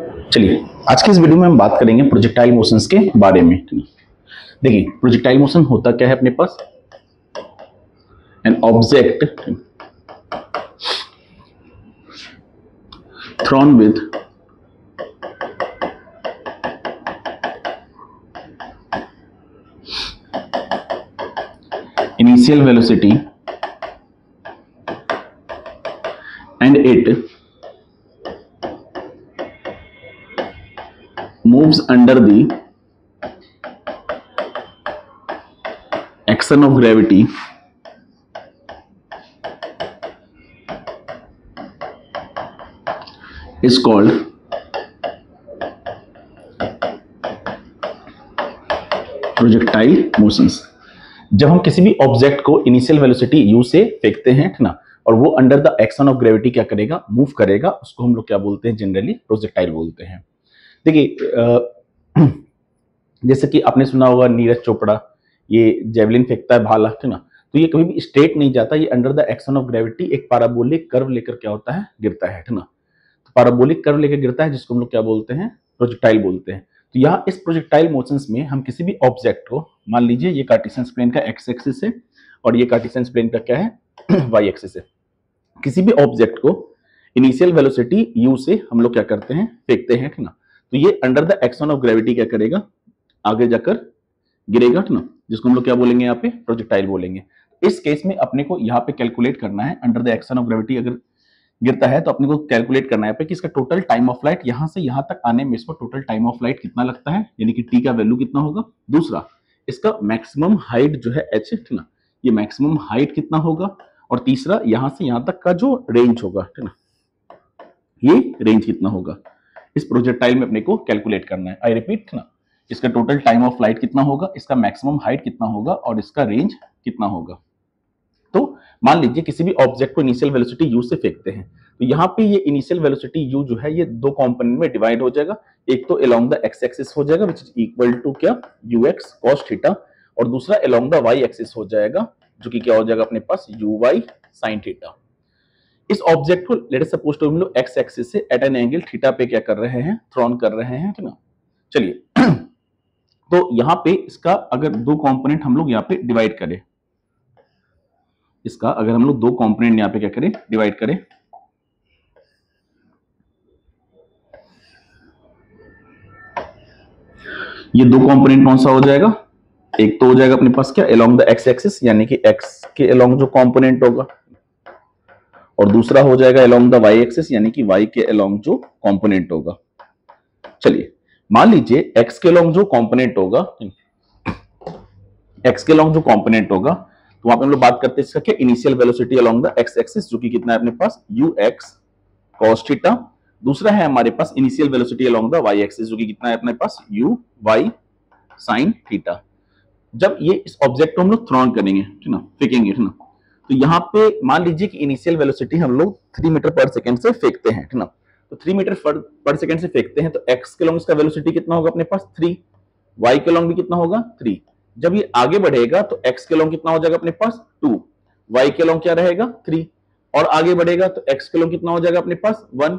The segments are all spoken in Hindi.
चलिए आज की इस वीडियो में हम बात करेंगे प्रोजेक्टाइल मोशंस के बारे में। देखिए प्रोजेक्टाइल मोशन होता क्या है अपने पास, an object thrown with initial velocity and it moves under the action of gravity is called projectile motions. जब हम किसी भी ऑब्जेक्ट को इनिशियल वेलोसिटी u से फेंकते हैं ना, और वो under the action of gravity क्या करेगा, मूव करेगा, उसको हम लोग क्या बोलते हैं, जनरली प्रोजेक्टाइल बोलते हैं। देखिए जैसे कि आपने सुना होगा नीरज चोपड़ा ये जेवलिन फेंकता है भाला, है ना, तो ये कभी भी स्ट्रेट नहीं जाता, ये under the action of gravity एक पैराबोलिक कर्व लेकर क्या होता है, गिरता है ना। तो पैराबोलिक कर्व लेकर गिरता है जिसको हम लोग क्या बोलते हैं, प्रोजेक्टाइल बोलते हैं। तो यहाँ इस प्रोजेक्टाइल मोशंस में हम किसी भी ऑब्जेक्ट को, मान लीजिए ये कार्टेशियन प्लेन का एक्स एक्सिस है और ये कार्टेशियन प्लेन का क्या है, वाई एक्सिस है। किसी भी ऑब्जेक्ट को इनिशियल वेलोसिटी u से हम लोग क्या करते हैं, फेंकते हैं ना, तो ये under the action of gravity क्या करेगा, आगे जाकर गिरेगा ना, जिसको हम लोग क्या बोलेंगे, यहाँ पे प्रोजेक्टाइल बोलेंगे। इस केस में अपने को यहाँ पे कैलकुलेट करना है, under the action of gravity अगर गिरता है तो अपने को कैलकुलेट करना है पे कि इसका टोटल टाइम ऑफ फ्लाइट यहाँ से यहाँ तक आने में इसको टोटल टाइम ऑफ फ्लाइट कितना लगता है, यानी कि टी का वैल्यू कितना होगा। दूसरा, इसका मैक्सिमम हाइट जो है एच ना, ये मैक्सिमम हाइट कितना होगा। और तीसरा, यहां से यहां तक का जो रेंज होगा, है ना, ये रेंज कितना होगा, इस प्रोजेक्टाइल में अपने को कैलकुलेट करना है। आई रिपीट ना, इसका टोटल टाइम ऑफ फ्लाइट कितना होगा, इसका मैक्सिमम हाइट कितना होगा और इसका रेंज कितना होगा। तो मान लीजिए किसी भी ऑब्जेक्ट को इनिशियल वेलोसिटी u से फेंकते हैं, तो यहाँ पे ये इनिशियल वेलोसिटी u जो है ये दो कंपोनेंट में डिवाइड हो जाएगा। एक तो अलोंग द एक्स एक्सिस हो जाएगा विच इज इक्वल टू क्या, ux cos थीटा, और दूसरा अलोंग द y एक्सिस हो जाएगा जो कि क्या हो जाएगा अपने पास, uy sin थीटा। इस ऑब्जेक्ट को लेट अस सपोज टू हम लोग एक्स एक्सिस से एट एन एंगल थीटा पे क्या कर रहे हैं, थ्रोन कर रहे हैं, है ना। चलिए तो यहाँ पे इसका अगर दो कंपोनेंट हम लोग यहाँ पे डिवाइड करें, इसका अगर हम लोग दो कंपोनेंट यहाँ पे क्या करें, डिवाइड करें, ये दो कंपोनेंट कौन सा हो जाएगा, एक तो हो जाएगा अपने पास क्या, अलोंग द एक्स एक्सिस यानी कि एक्स के अलोंग जो कंपोनेंट होगा, और दूसरा हो जाएगा अलोंग द वाई एक्सिस यानी कि वाई के अलोंग जो कंपोनेंट होगा। चलिए मान लीजिए एक्स के अलोंग जो कंपोनेंट होगा, एक्स के अलोंग जो कंपोनेंट होगा, तो वहां पे हम लोग बात करते हैं इसका क्या, initial velocity along the x axis जो कि कितना है अपने पास, ux cos थीटा। दूसरा है हमारे पास initial velocity along the y axis जो कि कितना है अपने पास, uy sin थीटा। जब ये इस ऑब्जेक्ट को हम लोग थ्रोन करेंगे, ठीक ना, फेंकेंगे, ठीक ना, तो यहाँ पे मान लीजिए कि इनिशियल वेलोसिटी हम लोग 3 मीटर पर सेकंड से फेंकते हैं, ठीक ना, तो 3 मीटर पर सेकंड से फेंकते हैं, तो x के अलोंग इसका वेलोसिटी कितना होगा अपने पास 3, y के अलोंग भी कितना होगा 3। जब ये आगे बढ़ेगा तो x के अलोंग कितना हो जाएगा अपने पास 2, y के अलोंग क्या रहेगा 3, और आगे बढ़ेगा तो x के अलोंग कितना हो जाएगा अपने पास 1,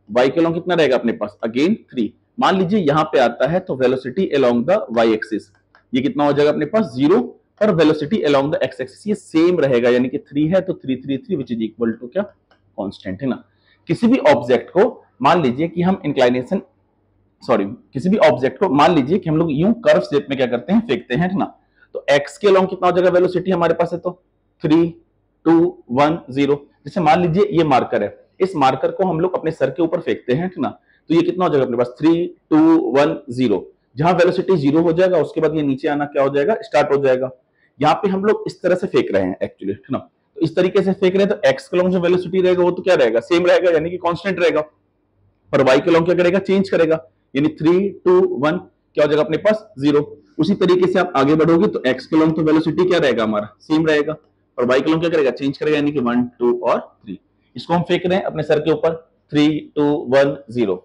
y के अलोंग कितना रहेगा अपने पास अगेन 3। मान लीजिए यहाँ पे आता है तो velocity along the y axis ये कितना हो जाएगा अपने पास 0, और velocity along the x axis ये सेम रहेगा, यानी कि 3 है तो 3 3 3 विच इज इक्वल टू क्या, कांस्टेंट, है ना। किसी भी ऑब्जेक्ट को मान लीजिए कि हम इंक्लाइनेशन किसी भी ऑब्जेक्ट को मान लीजिए कि हम लोग यूं कर्व शेप में क्या करते हैं, फेंकते हैं, ना, तो x के अलोंग कितना हो जाएगा वेलोसिटी हमारे पास है, तो 3 2 1 0। जैसे मान लीजिए ये मार्कर है, इस मार्कर को हम लोग अपने सर के ऊपर फेंकते हैं, ना, तो ये कितना हो जाएगा अपने पास 3 2 1 0। जहां वेलोसिटी 0 हो जाएगा उसके बाद ये नीचे आना क्या हो जाएगा, स्टार्ट हो जाएगा। यहाँ पे हम लोग इस तरह से फेंक रहे हैं एक्चुअली, है ना, तो इस तरीके से फेंक रहे हैं, तो x के अलोंग जो वेलोसिटी रहेगा वो तो क्या रहेगा, सेम रहेगा, यानी कि कांस्टेंट रहेगा, पर y के अलोंग क्या करेगा, चेंज करेगा, यानी 3 2 1 क्या हो जाएगा अपने पास 0। उसी तरीके से आप आगे बढ़ोगे तो x के अलोंग तो वेलोसिटी क्या रहेगा हमारा, सेम रहेगा, और y के अलोंग क्या करेगा, चेंज करेगा, यानी कि 1 2 और 3। इसको हम फेंक रहे हैं अपने सर के ऊपर, 3 2 1 0,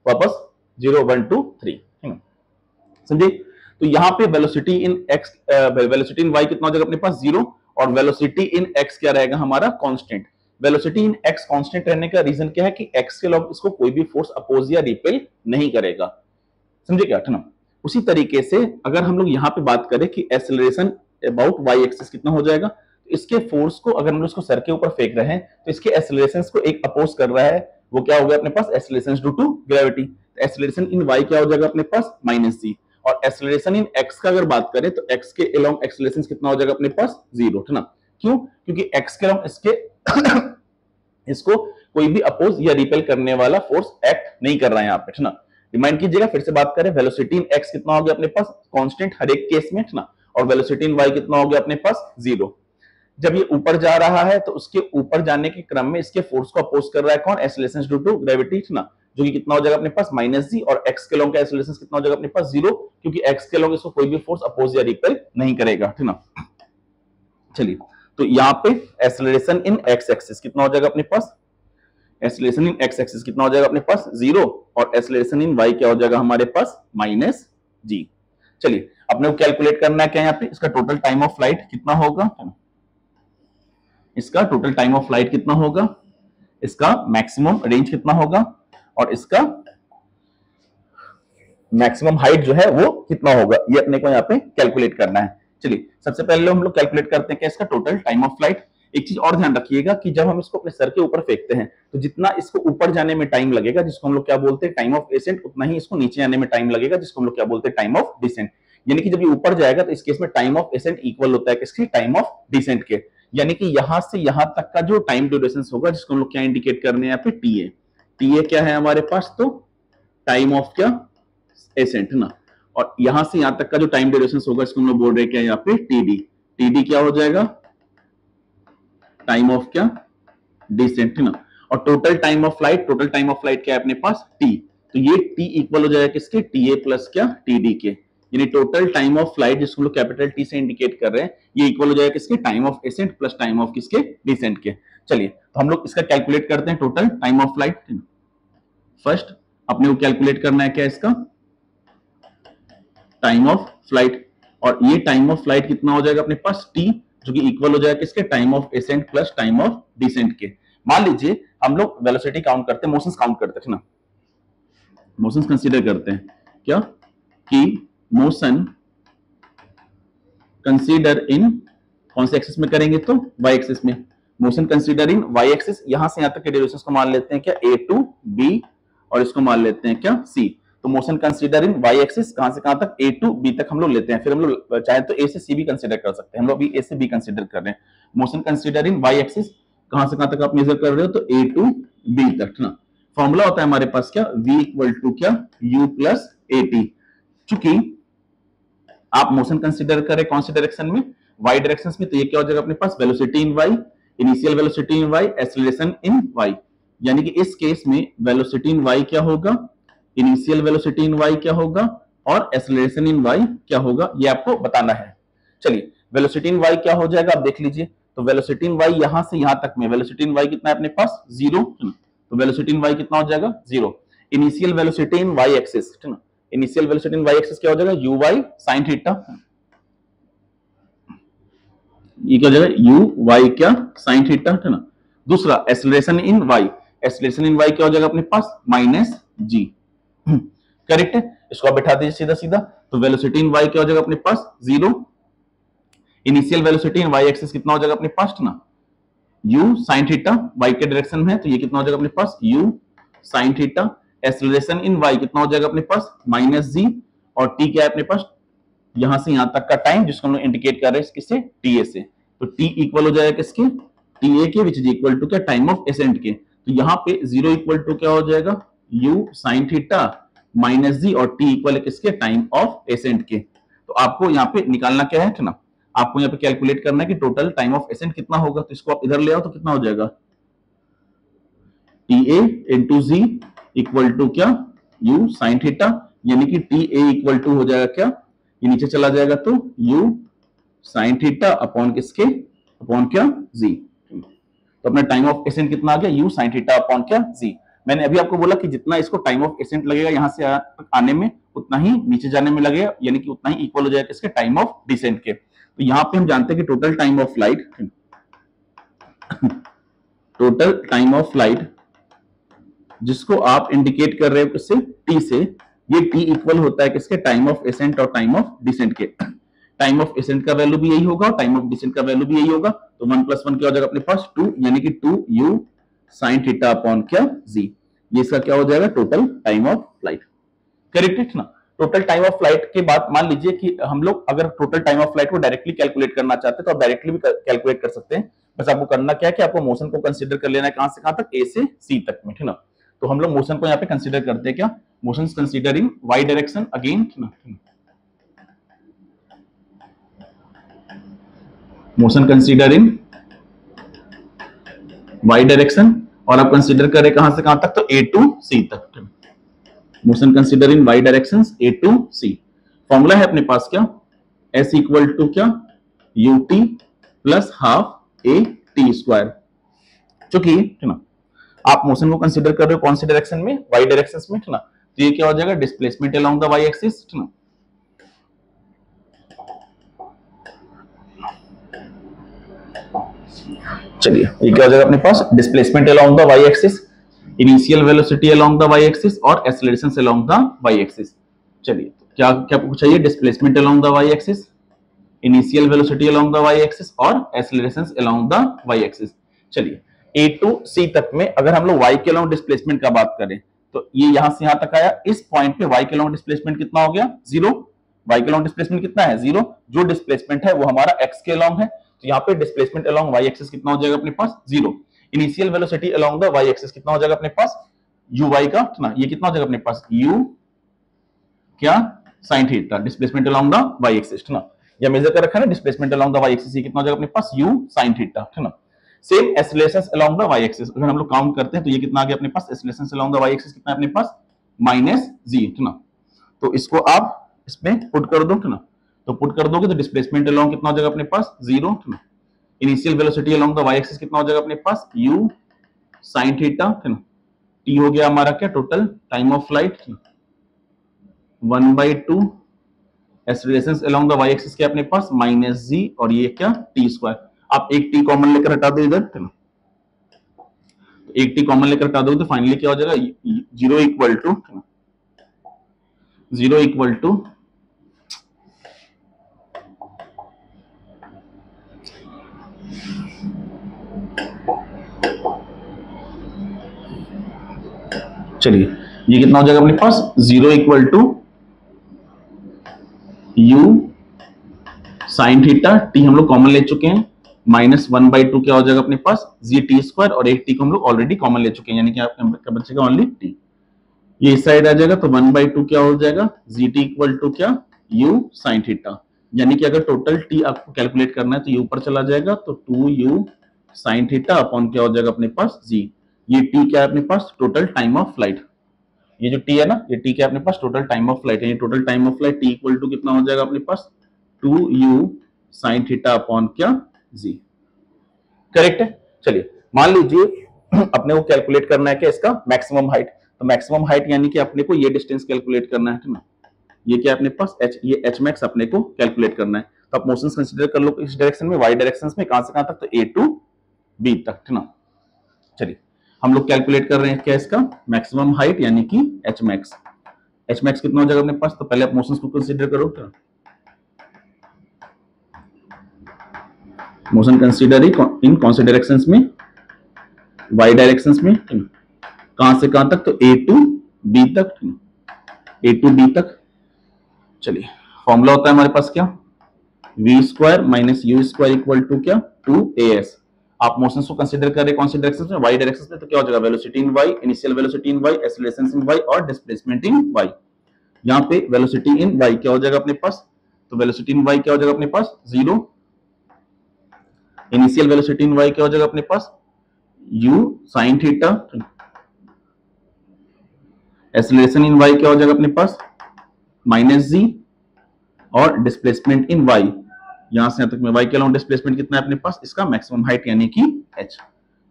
वापस 0 1 2 3, समझे। तो यहाँ पे velocity in x, velocity in y कितना हो जाएगा अपने पास 0, और वेलोसिटी इन x क्या रहेगा हमारा, constant. Velocity in x constant रहने का रीजन क्या है कि एक्स के लॉग इसको कोई भी फोर्स अपोज या रिपेल नहीं करेगा, समझे क्या ना। उसी तरीके से अगर हम लोग यहाँ पे बात करें कि एक्सेलरेशन अबाउट वाई एक्सिस कितना हो जाएगा, तो इसके फोर्स को अगर हम लोग इसको सर के ऊपर फेंक रहे हैं तो इसके एक्सेलरेशन को एक अपोज कर रहा है, वो क्या हो गया अपने पास acceleration due to gravity. Acceleration in Y क्या हो जाएगा अपने पास माइनस जी, और एक्सेलरेशन इन एक्स का अगर बात करें तो एक्स के अलोंग एक्सेलरेशन कितना हो जाएगा अपने पास जीरो, है ना। क्यों? क्योंकि एक्स के अलोंग इसके इसको कोई भी अपोज या रिपेल करने वाला फोर्स एक्ट नहीं कर रहा है यहाँ पे, है ना। रिमाइंड कीजिएगा, फिर से बात करें, वेलोसिटी इन एक्स कितना हो गया अपने पास कांस्टेंट हर एक केस में, है ना, और वेलोसिटी इन वाई कितना हो गया अपने पास जीरो। जब ये ऊपर जा रहा है तो उसके ऊपर जाने के क्रम में इसके फोर्स को अपोज कर रहा है कौन, एक्सेलरेशन ड्यू टू ग्रेविटी, है ना, जो कि कितना हो जाएगा अपने पास माइनस जी, और एक्स के अलोंग का एक्सेलरेशन कितना हो जाएगा अपने पास जीरो, क्योंकि एक्स के अलोंग इसको कोई भी फोर्स अपोज या रिपेल नहीं करेगा, है ना। चलिए, तो यहाँ पे एक्सेलरेशन इन एक्स एक्सिस कितना हो जाएगा अपने पास, एक्सेलरेशन इन एक्स एक्सिस कितना हो जाएगा अपने पास जीरो, और एक्सेलरेशन इन वाई क्या हो जाएगा हमारे पास माइनस जी। चलिए, अपने को कैलकुलेट करना है क्या यहाँ पे, इसका टोटल टाइम ऑफ फ्लाइट कितना होगा, इसका टोटल टाइम ऑफ फ्लाइट कितना होगा, इसका मैक्सिमम रेंज कितना होगा, और इसका मैक्सिमम हाइट जो है वो कितना होगा, ये अपने को यहाँ पे कैलकुलेट करना है। चलिए, सबसे पहले हम लोग कैलकुलेट करते हैं क्या इसका टोटल टाइम ऑफ फ्लाइट। एक चीज और ध्यान रखिएगा कि जब हम इसको अपने सर के ऊपर फेंकते हैं तो जितना इसको ऊपर जाने में टाइम लगेगा, जिसको हम लोग क्या बोलते हैं टाइम ऑफ एसेंट, उतना ही इसको नीचे आने में टाइम लगेगा, जिसको हम लोग क्या बोलते हैं टाइम ऑफ डिसेंट। यानी कि जब ये ऊपर जाएगा तो इस केस में टाइम ऑफ एसेंट इक्वल होता है किसके, टाइम ऑफ डिसेंट के। यानी कि यहां से यहां तक का जो टाइम ड्यूरेशन होगा, जिसको हम लोग क्या इंडिकेट करने हैं यहाँ पे टीए। टीए क्या है हमारे पास, तो टाइम ऑफ क्या एसेंट, ना, और यहां से यहां तक का जो टाइम ड्यूरेशन होगा इसको हम लोग बोल रहे हैं क्या यहाँ पे टीडी। टीडी क्या हो जाएगा, टाइम ऑफ क्या डिसेंट, है ना, और total time of flight, total time of flight क्या है अपने पास टी, तो ये टी इक्वल हो जाएगा किसके, टीए प्लस क्या टीडी के। यानी टोटल टाइम ऑफ फ्लाइट जिसको हम लोग कैपिटल टी से इंडिकेट कर रहे हैं, ये इक्वल हो जाएगा किसके, time of ascent plus time of किसके, डिसेंट के। चलिए, तो हम लोग इसका कैलकुलेट करते हैं total time of flight. First अपने को कैलकुलेट करना है क्या इसका टाइम ऑफ फ्लाइट, और ये टाइम ऑफ फ्लाइट कितना हो जाएगा अपने पास टी, जो कि इक्वल हो जाएगा किसके, time of ascent plus time of descent के। मान लीजिए हम लोग वेलोसिटी काउंट करते हैं, मोशंस काउंट करते हैं ना, मोशंस कंसीडर करते हैं क्या, कि मोशन कंसीडर इन कौन से एक्सिस में करेंगे, तो वाई एक्सिस में। Motion consider in Y axis, यहां से यहां तक के ड्यूरेशंस को मान लेते हैं क्या ए टू बी, और इसको मान लेते हैं क्या सी। तो motion consider in Y axis कहां से कहां तक, ए टू बी तक हम लोग लेते हैं, फिर हम लोग चाहे तो ए से सी भी कंसीडर कर सकते हैं, हम लोग अभी ए से बी कंसीडर कर रहे हैं। Motion consider in Y axis कहां से कहां तक आप मेजर कर रहे हो, तो ए टू बी तक, ना। फॉर्मूला होता है हमारे पास क्या, v इक्वल टू क्या u प्लस ए टी। चूंकि आप मोशन कंसीडर करें कौन से डायरेक्शन में, वाई डायरेक्शन में, तो ये क्या हो जाएगा अपने पास velocity in Y, initial velocity in Y, acceleration in Y. यानी कि इस केस में वेलोसिटी इन वाई क्या होगा, इनिशियल वेलोसिटी इन वाई क्या होगा, और एक्सेलरेशन इन वाई क्या होगा, ये आपको बताना है। चलिए, वेलोसिटी इन वाई क्या हो जाएगा आप देख लीजिए, तो वेलोसिटी इन वाई यहां से यहां तक में वेलोसिटी इन वाई कितना है अपने पास जीरो, तो वेलोसिटी इन वाई कितना हो जाएगा zero. Initial velocity in Y axis, ठीक है, initial velocity in Y axis क्या हो जाएगा, यू वाई साइन थीटा, ये क्या हो जाएगा यू वाई क्या साइन थीटा, है ना। दूसरा acceleration in Y, acceleration in Y क्या हो जाएगा अपने पास माइनस जी, करेक्ट है। इसको आप बैठा दीजिए सीधा सीधा, तो वेलोसिटी इन वाई क्या हो जाएगा अपने पास zero, initial velocity in Y axis कितना हो जाएगा अपने पास, ना, u sin थीटा y के डायरेक्शन में है, तो ये कितना हो जाएगा अपने पास u sin theta. Acceleration in y कितना हो जाएगा अपने पास माइनस जी, और t क्या है अपने पास, यहां से यहां तक का टाइम जिसको हम लोग इंडिकेट कर रहे हैं किससे, ta से, तो t इक्वल हो जाएगा किसके, ta के, विच इज इक्वल टू क्या टाइम ऑफ एसेंट के। तो यहाँ पे जीरो इक्वल टू क्या हो जाएगा u sin थीटा माइनस जी, और t इक्वल है किसके, टाइम ऑफ एसेंट के। तो आपको यहाँ पे निकालना क्या है ना, आपको यहाँ पे कैलकुलेट करना है कि टोटल टाइम ऑफ एसेंट कितना होगा, तो इसको आप इधर ले आओ तो कितना हो जाएगा, TA into G equal to क्या u साइन थीटा, यानी कि TA इक्वल टू हो जाएगा क्या, ये नीचे चला जाएगा तो u साइन थीटा अपॉन किसके, अपॉन क्या जी। तो अपना टाइम ऑफ एसेंट कितना आ गया, u साइन थीटा अपॉन क्या जी। मैंने अभी आपको बोला कि जितना इसको टाइम ऑफ एसेंट लगेगा यहां से आने में, उतना ही नीचे जाने में लगेगा, यानी कि उतना ही इक्वल हो जाएगा किसके, टाइम ऑफ डिसेंट के। तो यहां पे हम जानते हैं कि total time of flight total time of flight जिसको आप इंडिकेट कर रहे हो किससे, टी से, ये टी इक्वल होता है किसके, टाइम ऑफ एसेंट और टाइम ऑफ डिसेंट के। टाइम ऑफ एसेंट का वैल्यू भी यही होगा और टाइम ऑफ डिसेंट का वैल्यू भी यही होगा, तो 1 + 1 क्या हो जाएगा अपने पास 2, यानी कि 2u sin थीटा अपॉन क्या z, ये इसका क्या हो जाएगा total time of flight. Correct है ना। टोटल टाइम ऑफ फ्लाइट के बाद मान लीजिए कि हम लोग अगर टोटल टाइम ऑफ फ्लाइट को डायरेक्टली कैलकुलेट करना चाहते हैं तो आप डायरेक्टली भी कैलकुलेट कर सकते हैं। बस आपको करना क्या है कि आपको मोशन को कंसीडर कर लेना है कहां से कहां तक, ए से सी तक में, है ना। तो हम लोग मोशन को यहाँ पे कंसीडर करते हैं क्या, motion considering Y direction again, motion considering Y direction, और आप कंसीडर करें कहां से कहां तक, तो ए टू सी तक। Motion considering Y direction A to C. Formula है अपने पास क्या, एस इक्वल टू क्या, U T plus half A T square. चूंकि है ना आप मोशन को कंसीडर कर रहे हो कौन सी डायरेक्शन में, वाई डायरेक्शन में, है ना, तो ये क्या हो जाएगा displacement along the Y axis, है ना। चलिए ये क्या हो जाएगा अपने पास, displacement along the Y axis, initial velocity along the Y axis और acceleration along the Y axis. चलिए क्या क्या पूछा, ये displacement along the Y axis, initial velocity along the Y axis और acceleration along the Y axis. चलिए ए टू सी तक में अगर हम लोग वाई के अलोंग डिस्प्लेसमेंट का बात करें तो ये यहां से यहां तक आया, इस पॉइंट पे वाई के अलोंग डिस्प्लेसमेंट कितना हो गया, 0। वाई के अलोंग डिस्प्लेसमेंट कितना है, 0। जो डिस्प्लेसमेंट है वो हमारा एक्स के अलोंग है, तो यहाँ पे डिस्प्लेसमेंट अलोंग वाई एक्सिस कितना हो जाएगा अपने पास, 0। Initial velocity along the Y axis कितना हो जाएगा अपने पास, यू वाई का, ना ये कितना हो जाएगा अपने पास, यू क्या sine theta, displacement along the Y axis, ना या मेजर कर रखा है ना displacement along the Y axis, ये कितना हो जाएगा अपने पास, यू साइन थीटा, है ना। Same acceleration along the Y axis अगर हम लोग काउंट करते हैं तो ये कितना आ गया अपने पास, acceleration along the Y axis कितना है अपने पास, -g, है ना। तो इसको आप इसमें पुट कर दो, है ना, तो पुट कर दोगे तो डिस्प्लेसमेंट अलोंग कितना हो जाएगा अपने पास, 0, है ना। Initial velocity along the Y axis कितना हो जाएगा अपने पास, u sin थीटा, है ना। t हो गया हमारा क्या total time of flight, 1/2 acceleration along the Y axis क्या अपने पास, -g, और ये क्या t स्क्वायर। आप एक t कॉमन लेकर हटा दो इधर, है ना, तो एक t कॉमन लेकर हटा दो तो फाइनली क्या हो जाएगा, 0 इक्वल टू, है ना, 0 इक्वल टू चलिए ये कितना हो जाएगा अपने पास, 0 equal to u sine theta, t हम लोग कॉमन ले चुके हैं, -1/2 क्या हो जाएगा अपने पास, जी टी स्क्वायर, और एक t को हम लोग ऑलरेडी कॉमन ले चुके हैं, यानी कि आपका बचेगा ओनली t। ये इस साइड आ जाएगा तो 1/2 क्या हो जाएगा, जी टी इक्वल टू क्या, u साइन थीटा, यानी कि अगर टोटल t आपको कैलकुलेट करना है तो ये ऊपर चला जाएगा, तो 2u साइन थीटा अपॉन क्या हो जाएगा अपने पास g। ये t क्या है अपने पास, टोटल टाइम ऑफ फ्लाइट, ये जो t है ना, ये t क्या है अपने पास, टोटल टाइम ऑफ फ्लाइट है। ये total time of flight t equal to कितना हो जाएगा अपने पास, 2u साइन थीटा अपॉन क्या g। करेक्ट है। चलिए मान लीजिए अपने को कैलकुलेट करना है क्या इसका मैक्सिमम हाइट, तो मैक्सिमम हाइट यानी कि अपने को ये डिस्टेंस कैलकुलेट करना है ना, ये क्या अपने पास h, ये h मैक्स अपने को कैलकुलेट करना है। तो आप मोशन कंसीडर कर लो इस डायरेक्शन में, y डायरेक्शन में, कहां से कहां तक, तो a टू b तक, है ना। चलिए हम लोग कैलकुलेट कर रहे हैं क्या इसका मैक्सिमम हाइट यानी कि h मैक्स। h मैक्स कितना हो जाएगा अपने पास, तो पहले आप मोशंस को कंसीडर करो, क्या मोशन कंसीडर इन कौन से डायरेक्शंस में, y डायरेक्शंस में, कहां से कहां तक, तो a टू b तक, a टू b तक। चलिए फॉर्मूला होता है हमारे पास क्या, v square minus u square equal to क्या 2as। आप मोशन को कंसीडर कर रहे कौन सी डायरेक्शन में, y डायरेक्शन में, तो क्या हो जाएगा velocity in y, initial velocity in y, acceleration in y और डिस्प्लेसमेंट इन y। यहाँ पे वेलोसिटी इन y क्या हो जाएगा अपने पास, तो वेलोसिटी इन y क्या हो जाएगा अपने पास 0, इनिशियल वेलोसिटी इन y क्या हो जाएगा अपने पास u sin theta, acceleration in y क्या हो जाएगा अपने पास -g, और डिस्प्लेसमेंट इन y यहां से यहां तक में y के अलावा डिस्प्लेसमेंट कितना है अपने पास, इसका मैक्सिमम हाइट यानी कि h।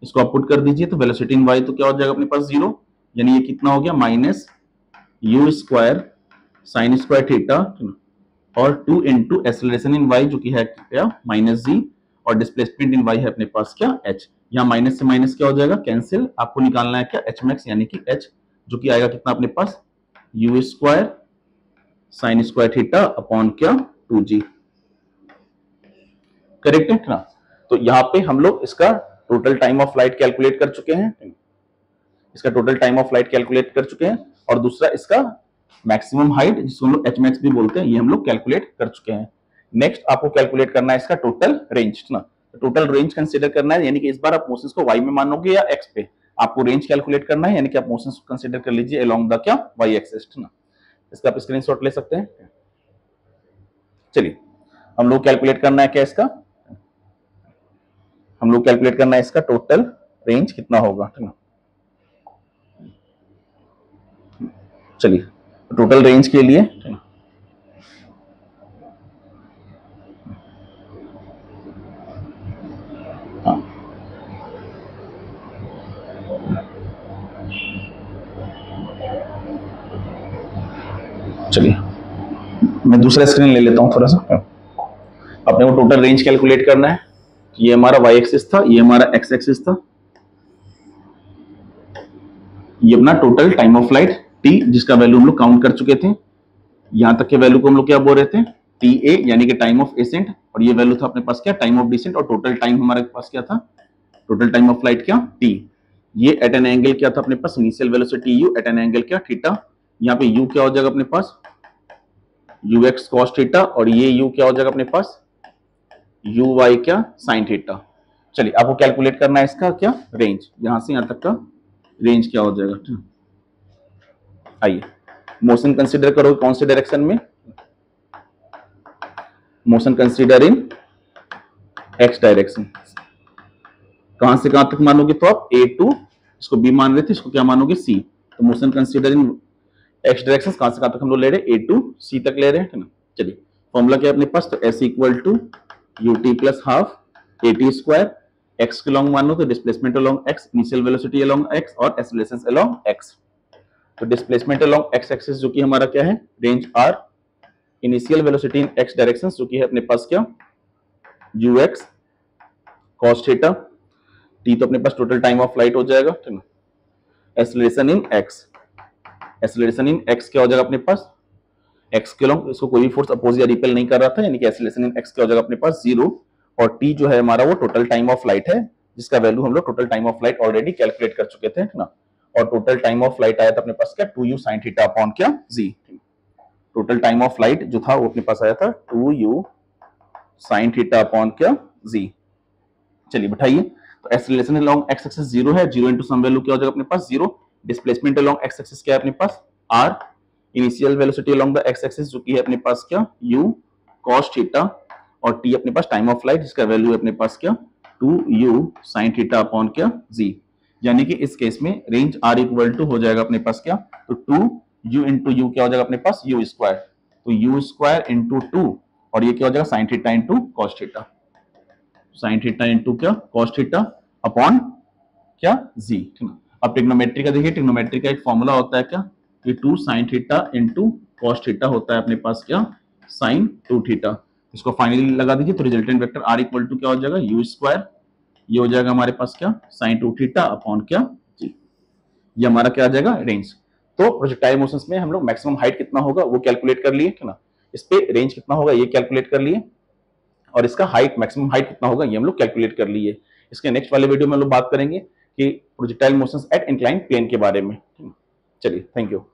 इसको आप पुट कर दीजिए तो वेलोसिटी इन y तो क्या हो जाएगा अपने पास 0, यानी ये कितना हो गया -u square sine square theta और 2 इंटू एक्सेलरेशन इन y जो कि है क्या -g, और डिस्प्लेसमेंट इन y है अपने पास क्या h। यहाँ माइनस से माइनस क्या हो जाएगा, कैंसिल। आपको निकालना है क्या, एच मैक्स, यानी कि एच जो कि आएगा कितना अपने पास, U square sine square theta upon क्या 2g। करेक्ट है ना। तो यहाँ पे हम लोग इसका total time of flight calculate कर चुके हैं, इसका total time of flight calculate कर चुके हैं, और दूसरा इसका मैक्सिमम हाइट जिसको हम लोग एच मैक्स भी बोलते हैं, ये हम लोग कैलकुलेट कर चुके हैं। नेक्स्ट आपको कैलकुलेट करना है इसका टोटल रेंज ना, टोटल रेंज कंसीडर करना है, यानी कि इस बार आप मोशंस को वाई में मानोगे या एक्स पे, आपको रेंज कैलकुलेट करना है, यानी कि आप मोशंस को कंसीडर कर लीजिए अलोंग द क्या वाई एक्सिस ना। इसका आप स्क्रीनशॉट ले सकते हैं। चलिए हम लोग कैलकुलेट करना है क्या इसका, हम लोग कैलकुलेट करना है इसका टोटल रेंज कितना होगा, ठीक ना। चलिए टोटल रेंज के लिए हाँ, चलिए मैं दूसरा स्क्रीन ले लेता हूं थोड़ा सा। अपने को टोटल रेंज कैलकुलेट करना है, ये हमारा वाई एक्सिस था, ये हमारा एक्स एक्सिस था, ये अपना total time of flight T जिसका वैल्यू हम लोग काउंट कर चुके थे, यहां तक के वैल्यू को हम लोग क्या बोल रहे थे, टी ए यानी कि टाइम ऑफ एसेंट, और ये वैल्यू था अपने पास क्या टाइम ऑफ डिसेंट, और टोटल टाइम हमारे पास क्या था, टोटल टाइम ऑफ फ्लाइट क्या टी। ये एट एन एंगल क्या था अपने पास, initial velocity U at an angle क्या थीटा, यहाँ पे यू क्या हो जाएगा अपने पास यू एक्स कॉस थीटा, और ये यू क्या हो जाएगा अपने पास यू वाई क्या साइन थीटा। चलिए आपको कैलकुलेट करना है इसका क्या रेंज, यहां से यहां तक का रेंज क्या हो जाएगा। आइए मोशन कंसीडर करो कौन से डायरेक्शन में, मोशन कंसीडर इन एक्स डायरेक्शन। कहां से कहां तक मानोगे, तो आप ए टू, इसको बी मान रहे थे, इसको क्या मानोगे सी। तो मोशन कंसीडर इन एक्स डायरेक्शन कहां से कहां तक हम लोग ले रहे हैं, ए टू सी तक ले रहे हैं, है ना। चलिए फॉर्मूला क्या है अपने पास, तो s equal to u T plus half A T square, x के लॉन्ग मानो तो displacement along x, initial velocity along x और एक्सेलरेशन अलोंग एक्स। तो डिस्प्लेसमेंट अलोंग एक्स एक्सिस जो कि हमारा क्या है range r, initial velocity in x direction जो कि है अपने पास क्या u x cos theta, t तो अपने पास टोटल टाइम ऑफ फ्लाइट हो जाएगा, ठीक ना। Acceleration in x, acceleration in x क्या हो जाएगा अपने पास एक्स के लॉन्ग, इसको कोई भी फोर्स अपोज या रिपेल नहीं कर रहा था, यानी कि एक्सेलरेशन इन एक्स क्या हो जाएगा अपने पास 0, और टी जो है हमारा वो टोटल टाइम ऑफ फ्लाइट है, जिसका वैल्यू हम लोग total time of flight already calculate कर चुके थे, ठीक ना। और टोटल टाइम ऑफ फ्लाइट आया था अपने पास क्या 2u sin थीटा अपॉन क्या जी। टोटल टाइम ऑफ फ्लाइट जो था वो अपने पास आया था 2u sin थीटा अपॉन क्या जी। चलिए बैठाइए, तो एक्सेलरेशन अलोंग एक्स एक्सिस 0 है, 0 इनटू सम वैल्यू क्या हो जाएगा अपने पास 0, डिस्प्लेसमेंट अलोंग एक्स एक्सिस क्या है अपने पास r, initial velocity along the x axis जो कि है अपने पास क्या u cos थीटा, और t अपने पास टाइम ऑफ फ्लाइट जिसका वैल्यू है अपने पास क्या 2u sin थीटा अपॉन क्या जी। यानी कि इस केस में रेंज r इक्वल टू हो जाएगा अपने पास क्या, तो 2u इंटू यू क्या हो जाएगा अपने पास u स्क्वायर, तो u स्क्वायर इंटू 2, और ये क्या हो जाएगा sine theta into cos theta, sine theta into क्या कॉस थीटा अपॉन क्या जी, ठीक ना। अब ट्रिग्नोमेट्री का देखिए, ट्रिग्नोमेट्री का एक फॉर्मूला होता है क्या कि 2 sine theta into cos theta होता है अपने पास क्या साइन 2 थीटा। इसको फाइनली लगा दीजिए, तो resultant vector r equal to क्या हो जाएगा यू स्क्वायर, ये हो जाएगा हमारे पास क्या साइन 2 थीटा अपॉन क्या जी, ये हमारा क्या आ जाएगा रेंज। तो प्रोजेक्टाइल मोशंस में हम लोग मैक्सिमम हाइट कितना होगा वो कैलकुलेट कर लिए, ठीक ना। इस पे रेंज कितना होगा ये कैलकुलेट कर लिए, और इसका हाइट मैक्सिमम हाइट कितना होगा ये हम लोग कैलकुलेट कर लिए। इसके नेक्स्ट वाले वीडियो में हम लोग बात करेंगे कि projectile motions at inclined plane के बारे में। चलिए थैंक यू।